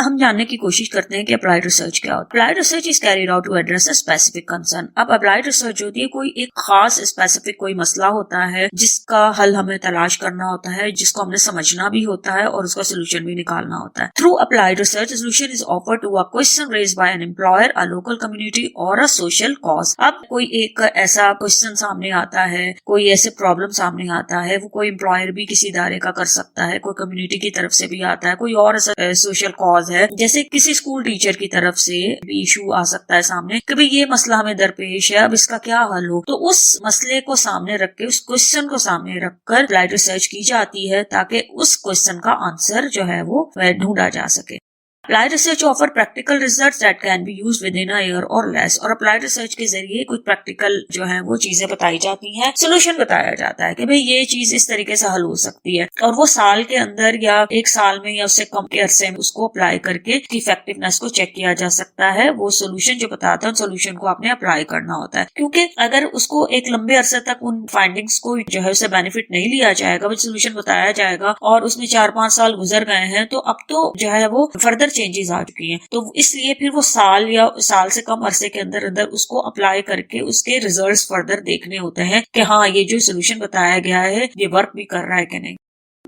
हम जानने की कोशिश करते हैं कि अप्लाइड रिसर्च क्या होता है। Applied research is carried out to address a specific concern. अब अप्लाइड रिसर्च होती है कोई एक खास स्पेसिफिक कोई मसला होता है जिसका हल हमें तलाश करना होता है, जिसको हमने समझना भी होता है और उसका सोल्यूशन भी निकालना होता है। Through applied research solution is offered to a question raised by an employer, a local community और अ सोशल कॉज। अब कोई एक ऐसा क्वेश्चन सामने आता है, कोई ऐसे प्रॉब्लम सामने आता है, वो कोई एम्प्लॉयर भी किसी इदारे का कर सकता है, कोई कम्युनिटी की तरफ से भी आता है, कोई और सोशल कॉज है, जैसे किसी स्कूल टीचर की तरफ से भी इशू आ सकता है सामने कि भाई ये मसला हमें दरपेश है, अब इसका क्या हल हो। तो उस मसले को सामने रख के, उस क्वेश्चन को सामने रखकर अप्लाइड रिसर्च की जाती है ताकि उस क्वेश्चन का आंसर जो है वो ढूंढा जा सके। Applied research offer practical results that can be used with in a year और लेस। और अप्लाइड रिसर्च के जरिए कुछ प्रैक्टिकल जो है वो चीजें बताई जाती हैं, सोल्यूशन बताया जाता है कि भाई ये चीज इस तरीके से हल हो सकती है, और वो साल के अंदर या एक साल में या उससे कम के अरसे में उसको अप्लाई करके इफेक्टिवनेस को चेक किया जा सकता है। वो सोल्यूशन जो बताता है उन सोल्यूशन को आपने अप्लाई करना होता है, क्योंकि अगर उसको एक लंबे अरसे तक उन फाइंडिंग्स को जो है उससे बेनिफिट नहीं लिया जाएगा, वो सोल्यूशन बताया जाएगा और उसमें 4-5 साल गुजर गए हैं, तो अब तो जो है वो फर्दर चेंजेस आ चुकी हैं, तो इसलिए फिर वो साल या साल से कम अरसे के अंदर अंदर उसको अप्लाई करके उसके रिजल्ट्स फर्दर देखने होते हैं कि हाँ ये जो सोल्यूशन बताया गया है ये वर्क भी कर रहा है कि नहीं।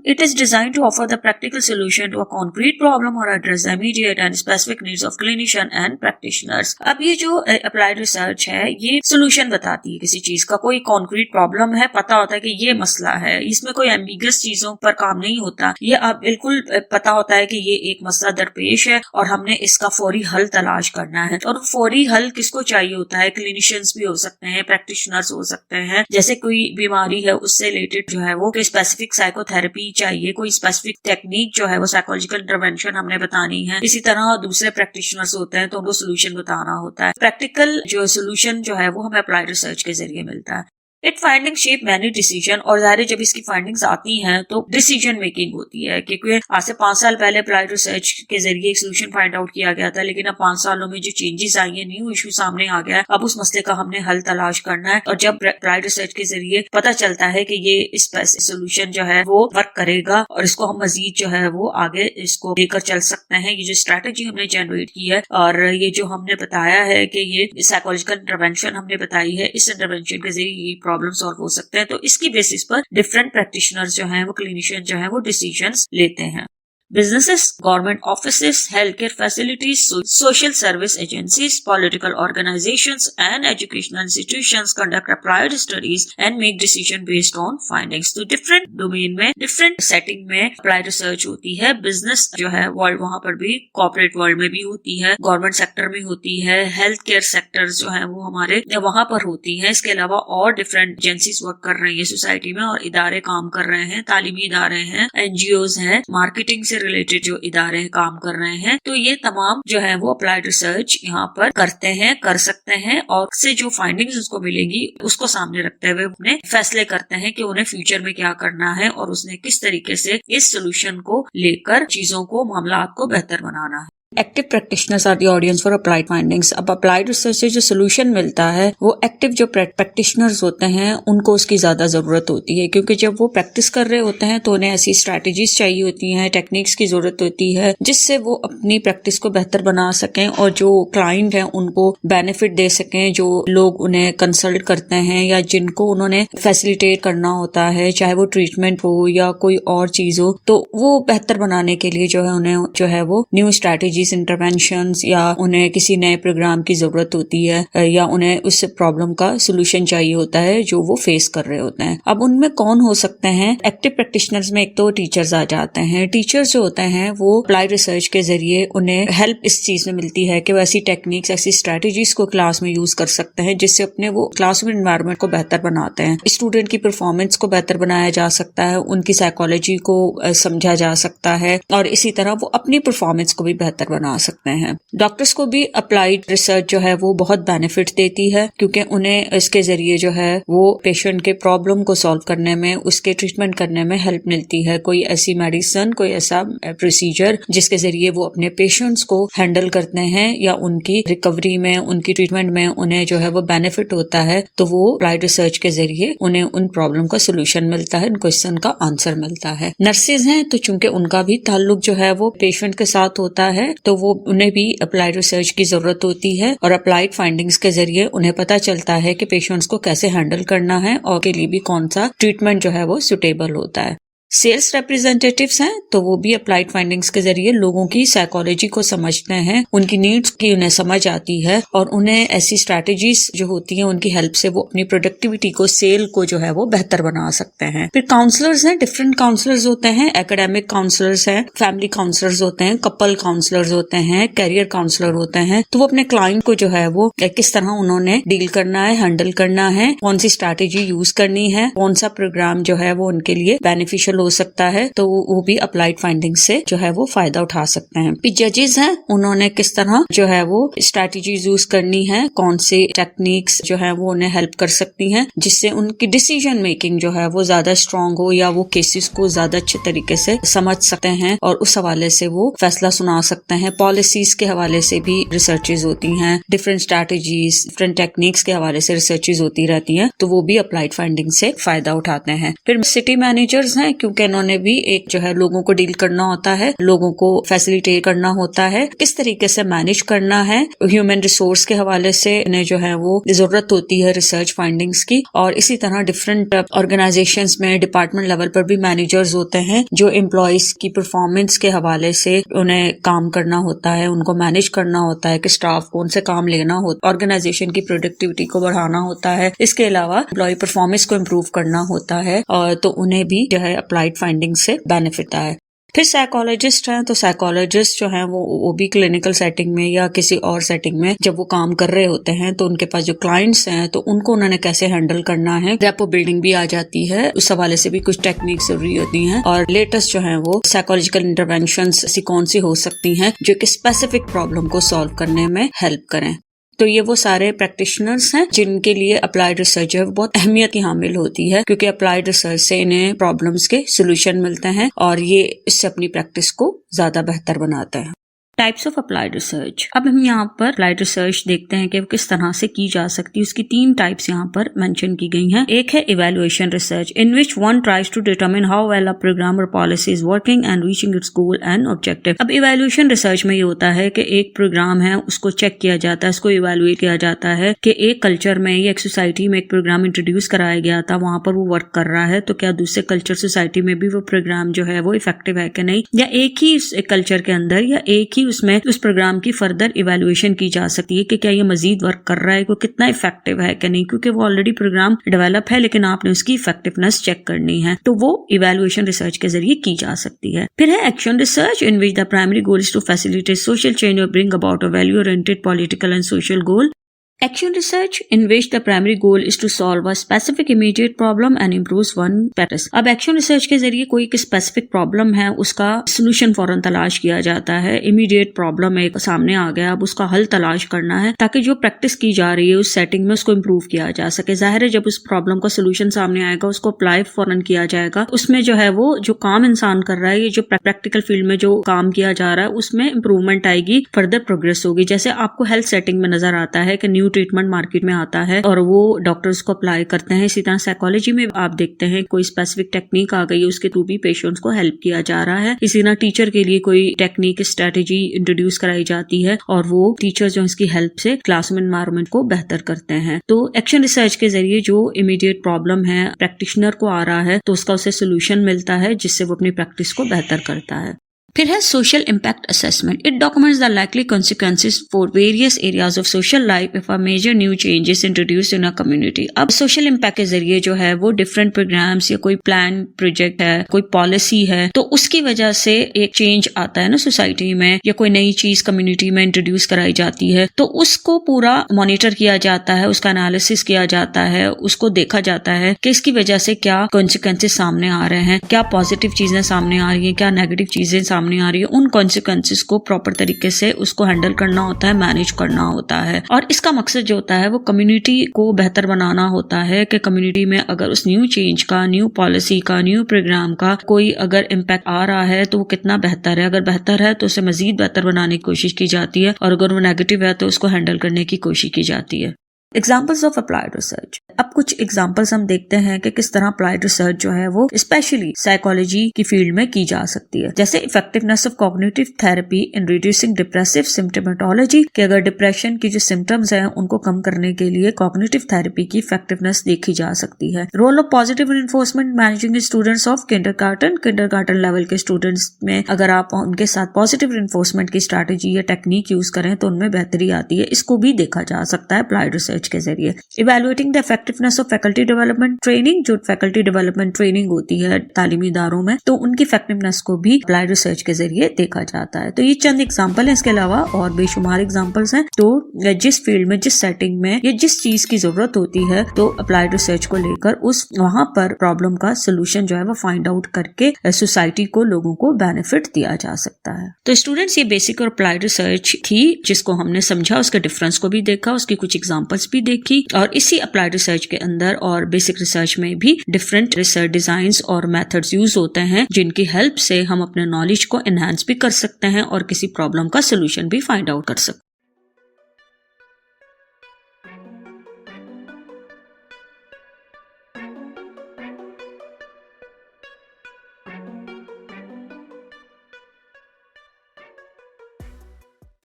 It is designed to offer the practical solution to a concrete problem or address the immediate and specific needs of clinician and practitioners. अब ये जो applied research है ये solution बताती है किसी चीज का, कोई concrete problem है, पता होता है कि ये मसला है, इसमें कोई ambiguous चीजों पर काम नहीं होता, ये अब बिल्कुल पता होता है कि ये एक मसला दरपेश है और हमने इसका फौरी हल तलाश करना है। और फौरी हल किसको चाहिए होता है? क्लिनिशियंस भी हो सकते हैं, प्रैक्टिशनर्स हो सकते हैं, जैसे कोई बीमारी है उससे रिलेटेड जो है वो कोई स्पेसिफिक साइकोथेरेपी चाहिए, कोई स्पेसिफिक टेक्निक जो है वो साइकोलॉजिकल इंटरवेंशन हमने बतानी है। इसी तरह दूसरे प्रैक्टिशनर्स होते हैं तो उनको सोल्यूशन बताना होता है। प्रैक्टिकल जो सोल्यूशन जो है वो हमें अप्लाइड रिसर्च के जरिए मिलता है। It finding shape many decision, और ज़ाहिर जब इसकी फाइंडिंग्स आती हैं तो डिसीजन मेकिंग होती है, क्योंकि आज से 5 साल पहले अप्लाइड रिसर्च के जरिए एक सोल्यूशन फाइंड आउट किया गया था, लेकिन अब 5 सालों में जो चेंजेस आई है, न्यू इशू सामने आ गया है, अब उस मसले का हमने हल तलाश करना है। और जब अप्लाइड रिसर्च के जरिए पता चलता है कि ये इस सोल्यूशन जो है वो वर्क करेगा और इसको हम मजीद जो है वो आगे इसको लेकर चल सकते हैं, ये जो स्ट्रैटेजी हमने जनरेट की है और ये जो हमने बताया है कि ये साइकोलॉजिकल इंटरवेंशन हमने बताई है, इस इंटरवेंशन के जरिए प्रॉब्लम सॉल्व हो सकते हैं। तो इसकी बेसिस पर डिफरेंट प्रैक्टिशनर्स जो हैं वो क्लिनिशियन जो हैं वो डिसीजंस लेते हैं। Businesses, government offices, healthcare facilities, social service agencies, political organizations, and educational institutions conduct applied studies and make decision based on findings. तो different domain में, different setting में applied research होती है। Business जो है वर्ल्ड वहाँ पर भी, corporate वर्ल्ड में भी होती है, government sector में होती है, health care sectors जो है वो हमारे वहाँ पर होती है। इसके अलावा और different agencies वर्क कर रही है सोसाइटी में और इदारे काम कर रहे हैं, तालीमी इदारे हैं, NGOs हैं, मार्केटिंग से रिलेटेड जो इदारे काम कर रहे हैं, तो ये तमाम जो है वो अप्लाइड रिसर्च यहाँ पर करते हैं, कर सकते हैं, और से जो फाइंडिंग्स उसको मिलेंगी उसको सामने रखते हुए अपने फैसले करते हैं कि उन्हें फ्यूचर में क्या करना है और उसने किस तरीके से इस सोल्यूशन को लेकर चीजों को, मामलात को बेहतर बनाना है। Active practitioners are the audience for applied findings. अब अप्लाइड रिसर्च से जो सोल्यूशन मिलता है वो एक्टिव जो प्रैक्टिशनर्स होते हैं उनको उसकी ज्यादा जरूरत होती है, क्योंकि जब वो प्रैक्टिस कर रहे होते हैं तो उन्हें ऐसी स्ट्रैटेजीज चाहिए होती हैं, टेक्निक्स की जरूरत होती है जिससे वो अपनी प्रैक्टिस को बेहतर बना सकें और जो क्लाइंट हैं उनको बेनिफिट दे सकें, जो लोग उन्हें कंसल्ट करते हैं या जिनको उन्होंने फैसिलिटेट करना होता है, चाहे वो ट्रीटमेंट हो या कोई और चीज हो, तो वो बेहतर बनाने के लिए जो है उन्हें जो है वो न्यू स्ट्रैटेजी इंटरवेंशंस या उन्हें किसी नए प्रोग्राम की जरूरत होती है या उन्हें उस प्रॉब्लम का सोल्यूशन चाहिए होता है जो वो फेस कर रहे होते हैं। अब उनमें कौन हो सकते हैं? एक्टिव प्रैक्टिशनर्स में एक तो टीचर्स आ जाते हैं। टीचर्स जो होते हैं वो अप्लाइड रिसर्च के जरिए उन्हें हेल्प इस चीज में मिलती है कि वो ऐसी टेक्निक्स, ऐसी स्ट्रैटेजीज को क्लास में यूज कर सकते हैं जिससे अपने वो क्लासरूम एनवायरनमेंट को बेहतर बनाते हैं। स्टूडेंट की परफॉर्मेंस को बेहतर बनाया जा सकता है, उनकी साइकोलॉजी को समझा जा सकता है और इसी तरह वो अपनी परफॉर्मेंस को भी बेहतर बना सकते हैं। डॉक्टर्स को भी अप्लाइड रिसर्च जो है वो बहुत बेनिफिट देती है, क्योंकि उन्हें इसके जरिए जो है वो पेशेंट के प्रॉब्लम को सॉल्व करने में, उसके ट्रीटमेंट करने में हेल्प मिलती है। कोई ऐसी मेडिसिन, कोई ऐसा प्रोसीजर जिसके जरिए वो अपने पेशेंट्स को हैंडल करते हैं या उनकी रिकवरी में, उनकी ट्रीटमेंट में उन्हें जो है वो बेनिफिट होता है, तो वो अप्लाइड रिसर्च के जरिए उन्हें उन प्रॉब्लम का सोल्यूशन मिलता है, उन क्वेश्चन का आंसर मिलता है। नर्सेज हैं तो चूंकि उनका भी ताल्लुक जो है वो पेशेंट के साथ होता है, तो वो उन्हें भी अप्लाइड रिसर्च की जरूरत होती है और अप्लाइड फाइंडिंग्स के जरिए उन्हें पता चलता है कि पेशेंट्स को कैसे हैंडल करना है और के लिए भी कौन सा ट्रीटमेंट जो है वो सुटेबल होता है। सेल्स रिप्रेजेंटेटिव्स हैं तो वो भी अप्लाइड फाइंडिंग्स के जरिए लोगों की साइकोलॉजी को समझते हैं, उनकी नीड्स की उन्हें समझ आती है और उन्हें ऐसी स्ट्रैटेजीज जो होती हैं उनकी हेल्प से वो अपनी प्रोडक्टिविटी को, सेल को जो है वो बेहतर बना सकते हैं। फिर काउंसलर्स हैं, डिफरेंट काउंसलर्स होते हैं, एकेडमिक काउंसलर्स हैं, फैमिली काउंसलर्स होते हैं, कपल काउंसलर्स होते हैं, कैरियर काउंसलर होते हैं। तो वो अपने क्लाइंट को जो है वो किस तरह उन्होंने डील करना है, हैंडल करना है, कौन सी स्ट्रैटेजी यूज करनी है, कौन सा प्रोग्राम जो है वो उनके लिए बेनिफिशियल हो सकता है, तो वो भी अप्लाइड फाइंडिंग से जो है वो फायदा उठा सकते हैं। फिर जजेस हैं, उन्होंने किस तरह जो है वो स्ट्रैटेजीज यूज करनी है, कौन से टेक्निक्स जो है वो उन्हें हेल्प कर सकती हैं जिससे उनकी डिसीजन मेकिंग जो है वो ज्यादा स्ट्रांग हो या वो केसेस को ज्यादा अच्छे तरीके से समझ सकते हैं और उस हवाले से वो फैसला सुना सकते हैं। पॉलिसीज के हवाले से भी रिसर्चेज होती हैं, डिफरेंट स्ट्रैटेजीज, डिफरेंट टेक्निक्स के हवाले से रिसर्चेज होती रहती हैं, तो वो भी अप्लाइड फाइंडिंग से फायदा उठाते हैं। फिर सिटी मैनेजर्स हैं, क्योंकि इन्होंने भी एक जो है लोगों को डील करना होता है, लोगों को फैसिलिटेट करना होता है, किस तरीके से मैनेज करना है, ह्यूमन रिसोर्स के हवाले से इन्हें जो है वो जरूरत होती है रिसर्च फाइंडिंग्स की। और इसी तरह डिफरेंट ऑर्गेनाइजेशंस में डिपार्टमेंट लेवल पर भी मैनेजर्स होते हैं जो एम्प्लॉयज की परफॉर्मेंस के हवाले से उन्हें काम करना होता है, उनको मैनेज करना होता है कि स्टाफ कौन से काम लेना होता है, ऑर्गेनाइजेशन की प्रोडक्टिविटी को बढ़ाना होता है, इसके अलावा एम्प्लॉय परफॉर्मेंस को इम्प्रूव करना होता है, और तो उन्हें भी जो है अप्लाइड फाइंडिंग से बेनिफिट है। फिर साइकोलॉजिस्ट हैं, तो साइकोलॉजिस्ट जो हैं वो भी क्लिनिकल सेटिंग में या किसी और सेटिंग में जब वो काम कर रहे होते हैं तो उनके पास जो क्लाइंट्स हैं तो उनको उन्होंने कैसे हैंडल करना है, रेपो बिल्डिंग भी आ जाती है, उस हवाले से भी कुछ टेक्निक्स जरूरी होती हैं। और लेटेस्ट जो है वो साइकोलॉजिकल इंटरवेंशंस ऐसी कौन सी हो सकती हैं जो कि स्पेसिफिक प्रॉब्लम को सॉल्व करने में हेल्प करें। तो ये वो सारे प्रैक्टिशनर्स हैं जिनके लिए अप्लाइड रिसर्च जो है बहुत अहमियत की हामिल होती है, क्योंकि अप्लाइड रिसर्च से इन्हें प्रॉब्लम्स के सोल्यूशन मिलते हैं और ये इससे अपनी प्रैक्टिस को ज्यादा बेहतर बनाते हैं। Types of applied research. अब हम यहाँ पर अप्लाइड रिसर्च देखते हैं कि वो किस तरह से की जा सकती है। उसकी 3 टाइप्स यहाँ पर मेंशन की गई हैं। एक है evaluation research, in which one tries to determine how well a programme और policy is working and reaching its goal and objective. अब इवैल्यूएशन रिसर्च में ये होता है कि एक प्रोग्राम है उसको चेक किया जाता है, उसको इवैल्यूएट किया जाता है कि एक कल्चर में या एक सोसाइटी में एक प्रोग्राम इंट्रोड्यूस कराया गया था, वहां पर वो वर्क कर रहा है, तो क्या दूसरे कल्चर सोसाइटी में भी वो प्रोग्राम जो है वो इफेक्टिव है कि नहीं, या एक ही कल्चर के अंदर या एक ही उसमें उस प्रोग्राम की फर्दर इवैल्यूएशन की जा सकती है कि क्या ये मजीद वर्क कर रहा है, को कितना इफेक्टिव है कि नहीं, क्योंकि वो ऑलरेडी प्रोग्राम डेवलप है लेकिन आपने उसकी इफेक्टिवनेस चेक करनी है, तो वो इवैल्यूएशन रिसर्च के जरिए की जा सकती है। फिर है action research, in which the primary goal is to facilitate social change और bring about a value oriented political and social goal. Action research, in which the primary goal is to solve a specific immediate problem and improves one status. अब action research के जरिए कोई एक specific problem है उसका solution फौरन तलाश किया जाता है। इमीडिएट प्रॉब्लम एक सामने आ गया, अब उसका हल तलाश करना है ताकि जो प्रैक्टिस की जा रही है उस सेटिंग में उसको इम्प्रूव किया जा सके। जाहिर है जब उस प्रॉब्लम का सोल्यूशन सामने आएगा उसको अप्लाई फौरन किया जाएगा, उसमें जो है वो जो काम इंसान कर रहा है, ये जो प्रैक्टिकल फील्ड में जो काम किया जा रहा है उसमें इम्प्रूवमेंट आएगी, फर्दर प्रोग्रेस होगी। जैसे आपको हेल्थ सेटिंग में नजर आता है कि न्यू ट्रीटमेंट मार्केट में आता है और वो डॉक्टर्स को अप्लाई करते हैं, इसी तरह साइकोलॉजी में आप देखते हैं कोई स्पेसिफिक टेक्निक आ गई है, उसके थ्रू भी पेशेंट्स को हेल्प किया जा रहा है। इसी तरह टीचर के लिए कोई टेक्निक, स्ट्रेटेजी इंट्रोड्यूस कराई जाती है और वो टीचर जो इसकी हेल्प से क्लासरूम एनवायरनमेंट को बेहतर करते हैं। तो एक्शन रिसर्च के जरिए जो इमीडिएट प्रॉब्लम है प्रैक्टिशनर को आ रहा है तो उसका उसे सोल्यूशन मिलता है जिससे वो अपनी प्रैक्टिस को बेहतर करता है। फिर है social impact assessment, it documents the likely consequences for various areas of social life if a major new changes introduced in a community. अब सोशल इम्पैक्ट के जरिए जो है वो डिफरेंट प्रोग्राम्स या कोई प्लान प्रोजेक्ट है, कोई पॉलिसी है, तो उसकी वजह से एक चेंज आता है ना सोसाइटी में, या कोई नई चीज कम्युनिटी में इंट्रोड्यूस कराई जाती है, तो उसको पूरा मॉनिटर किया जाता है, उसका एनालिसिस किया जाता है, उसको देखा जाता है कि इसकी वजह से क्या कॉन्सिक्वेंसेस सामने आ रहे हैं, क्या पॉजिटिव चीजें सामने आ रही है, क्या नेगेटिव चीजें सामने आ रही है। उन कॉन्सिक्वेंसेस को प्रॉपर तरीके से उसको हैंडल करना होता है, मैनेज करना होता है। और इसका मकसद जो होता है वो कम्युनिटी को बेहतर बनाना होता है कि कम्युनिटी में अगर उस न्यू चेंज का, न्यू पॉलिसी का, न्यू प्रोग्राम का कोई अगर इम्पैक्ट आ रहा है तो वो कितना बेहतर है, अगर बेहतर है तो उसे मजीद बेहतर बनाने की कोशिश की जाती है, और अगर वो नेगेटिव है तो उसको हैंडल करने की कोशिश की जाती है। Examples of applied research. अब कुछ एग्जाम्पल्स हम देखते हैं कि किस तरह अप्लाइड रिसर्च जो है वो स्पेशली साइकोलॉजी की फील्ड में की जा सकती है। जैसे effectiveness of cognitive therapy in reducing depressive symptomatology, कि अगर डिप्रेशन की जो सिम्टम्स हैं उनको कम करने के लिए कॉग्निटिव थेरेपी की इफेक्टिवनेस देखी जा सकती है। Role of positive reinforcement managing students of kindergarten level के स्टूडेंट्स में अगर आप उनके साथ पॉजिटिव रिइंफोर्समेंट की स्ट्रैटेजी या टेक्निक यूज करें तो उनमें बेहतरी आती है। इसको भी देखा जा सकता है अप्लाइड रिसर्च के जरिए। Evaluating the effectiveness of faculty development training, जो फैकल्टी डेवलपमेंट ट्रेनिंग होती है तालीमी इदारों में, तो उनकी इफेक्टिवनेस को भी अप्लाइड रिसर्च के जरिए देखा जाता है। तो ये चंद एग्जाम्पल है, इसके अलावा और बेशुमार एग्जाम्पल्स हैं। तो जिस फील्ड में, जिस सेटिंग में या जिस चीज की जरूरत होती है तो अप्लाइड रिसर्च को लेकर उस वहां पर प्रॉब्लम का सोल्यूशन जो है वो फाइंड आउट करके सोसाइटी को, लोगों को बेनिफिट दिया जा सकता है। तो स्टूडेंट्स, ये बेसिक और अप्लाइड रिसर्च थी जिसको हमने समझा, उसके डिफरेंस को भी देखा, उसकी कुछ एग्जांपल्स भी देखी, और इसी अप्लाइड रिसर्च के अंदर और बेसिक रिसर्च में भी डिफरेंट रिसर्च डिजाइंस और मेथड्स यूज होते हैं जिनकी हेल्प से हम अपने नॉलेज को एनहांस भी कर सकते हैं और किसी प्रॉब्लम का सोल्यूशन भी फाइंड आउट कर सकते हैं।